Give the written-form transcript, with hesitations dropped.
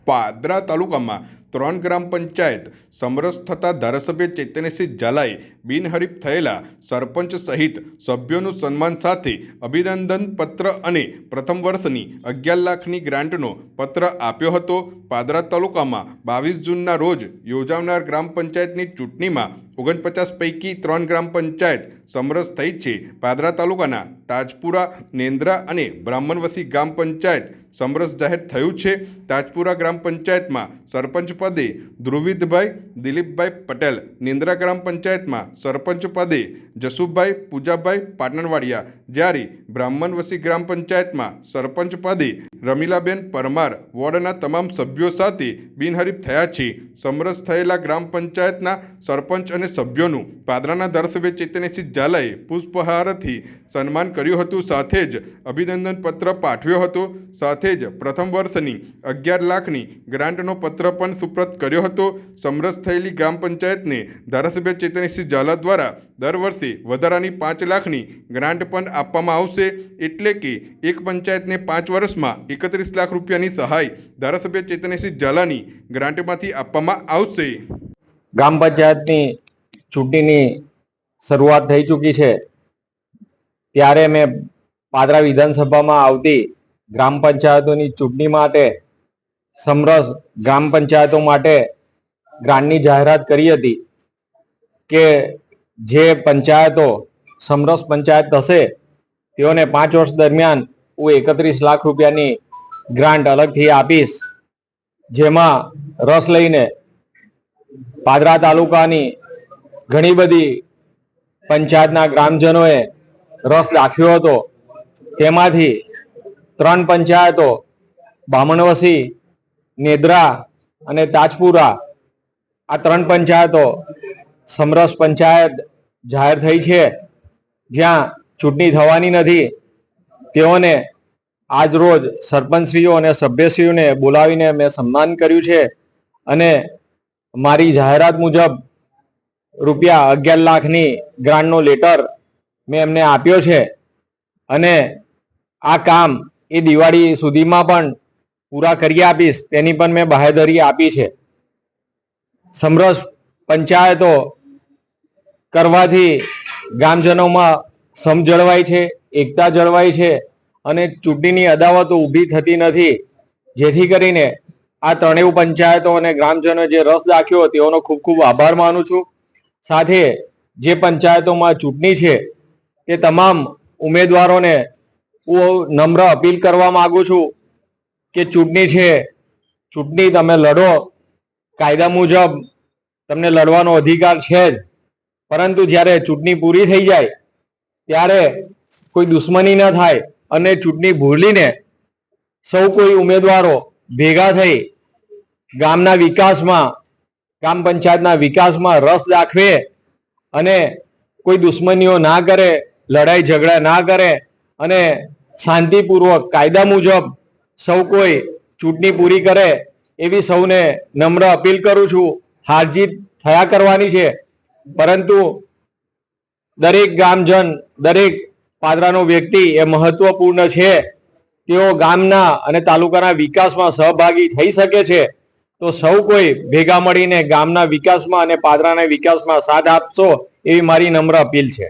પાદરા તાલુકામાં 3 ગ્રામ પંચાયત સમરસ થતા ધારાસભ્ય ચૈતન્યસિંહ ઝાલાએ બિનહરીફ થયેલા સરપંચ સહિત સભ્યોનું સન્માન સાથે અભિનંદન પત્ર અને પ્રથમ વર્ષની 11 લાખની ગ્રાન્ટનો પત્ર આપ્યો હતો। પાદરા તાલુકામાં 22 જૂનના રોજ યોજાનાર ગ્રામ પંચાયતની ચૂંટણીમાં 49 પૈકી 3 ગ્રામ પંચાયત સમરસ થઈ છે। પાદરા તાલુકાના તાજપુરા, નેન્દ્રા અને બ્રાહ્મણવસી ગ્રામ પંચાયત સમરસ જાહેર થયું છે। તાજપુરા ગ્રામ પંચાયતમાં સરપંચ પદે ધ્રુવિતભાઈ દિલીપભાઈ પટેલ, નેન્દ્રા ગ્રામ પંચાયતમાં સરપંચ પદે જસુભાઈ પૂજાભાઈ પાટણવાડિયા, જ્યારે બ્રાહ્મણવસી ગ્રામ પંચાયતમાં સરપંચ પદે રમીલાબેન પરમાર વોર્ડના તમામ સભ્યો સાથે બિનહરીફ થયા છે। સમરસ થયેલા ગ્રામ પંચાયતના સરપંચ અને સભ્યોનું પાદરાના ધારાસભ્ય ચૈતન્યસિંહ ઝાલાએ પુષ્પહારથી સન્માન કર્યું હતું, સાથે જ અભિનંદન પત્ર પાઠવ્યો હતો। સાથે જ પ્રથમ વર્ષની 11 લાખની ગ્રાન્ટનો પત્ર પણ સુપ્રત કર્યો હતો। સમરસ થયેલી ગ્રામ પંચાયતને ધારાસભ્ય ચૈતન્યસિંહ ઝાલા દ્વારા દર વર્ષે વધારાની 5 લાખની ગ્રાન્ટ પણ આપવામાં આવશે, એટલે કે એક પંચાયતને 5 વર્ષમાં 31 લાખ રૂપિયાની સહાય ધારાસભ્ય ચૈતન્યસિંહ ઝાલાની ગ્રાન્ટમાંથી આપવામાં આવશે। ગ્રામ પંચાયતની ચૂંટણીની શરૂઆત થઈ ચૂકી છે, ત્યારે મેં પાદરા વિધાનસભામાં આવતી ગ્રામ પંચાયતોની ચૂંટણી માટે સમરસ ગ્રામ પંચાયતો માટે ગ્રાન્ટની જાહેરાત કરી હતી કે જે પંચાયતો સમરસ પંચાયત થશે તેઓને 5 વર્ષ દરમિયાન હું 31 લાખ રૂપિયાની ગ્રાન્ટ અલગથી આપીશ, જેમાં રસ લઈને પાદરા તાલુકાની ઘણી બધી પંચાયતના ગ્રામજનોએ રસ દાખવ્યો હતો। તેમાંથી 3 પંચાયતો બ્રાહ્મણવસી, નેન્દ્રા અને તાજપુરા, આ 3 પંચાયતો સમરસ પંચાયત જાહેર થઈ છે, જ્યાં ચૂંટણી થવાની નથી। તેઓને આજ રોજ સરપંચશ્રીઓ અને સભ્યશ્રીઓને બોલાવીને મેં સન્માન કર્યું છે અને મારી જાહેરાત મુજબ રૂપિયા 11 લાખની ગ્રાન્ટનો લેટર મેં એમને આપ્યો છે અને આ કામ એ દિવાળી સુધીમાં પણ પૂરા કરી આપીશ, તેની પણ મેં બાહેધરી આપી છે। સમરસ પંચાયતો કરવાથી ગ્રામજનોમાં સમ જળવાય છે, એકતા જળવાય છે અને ચૂંટણીની અદાવતો ઊભી થતી નથી, જેથી કરીને આ 3 પંચાયતો અને ગ્રામજનો જે રસ દાખ્યો તેઓનો ખૂબ ખૂબ આભાર માનું છું। સાથે જે પંચાયતોમાં ચૂંટણી છે તે તમામ ઉમેદવારોને હું નમ્ર અપીલ કરવા માંગુ છું કે ચૂંટણી છે, ચૂંટણી તમે લડો, કાયદા મુજબ તમને લડવાનો અધિકાર છે જ, પરંતુ જ્યારે ચૂંટણી પૂરી થઈ જાય ત્યારે કોઈ દુશ્મની ન થાય અને ચૂંટણી ભૂલીને સૌ કોઈ ઉમેદવારો ભેગા થઈ ગામના વિકાસમાં, ગ્રામ પંચાયતના વિકાસમાં રસ દાખવે અને કોઈ દુશ્મનીઓ ના કરે, લડાઈ ઝઘડા ના કરે અને શાંતિપૂર્વક કાયદા મુજબ સૌ કોઈ ચૂંટણી પૂરી કરે, એવી સૌને નમ્ર અપીલ કરું છું। હાર જીત થયા કરવાની છે, પરંતુ દરેક ગામજન, દરેક પાદરાનો વ્યક્તિ એ મહત્વપૂર્ણ છે। તેઓ ગામના અને તાલુકાના વિકાસમાં સહભાગી થઈ શકે છે, તો સૌ કોઈ ભેગા મળીને ગામના વિકાસમાં અને પાદરાના વિકાસમાં સાથ આપશો, એવી મારી નમ્ર અપીલ છે।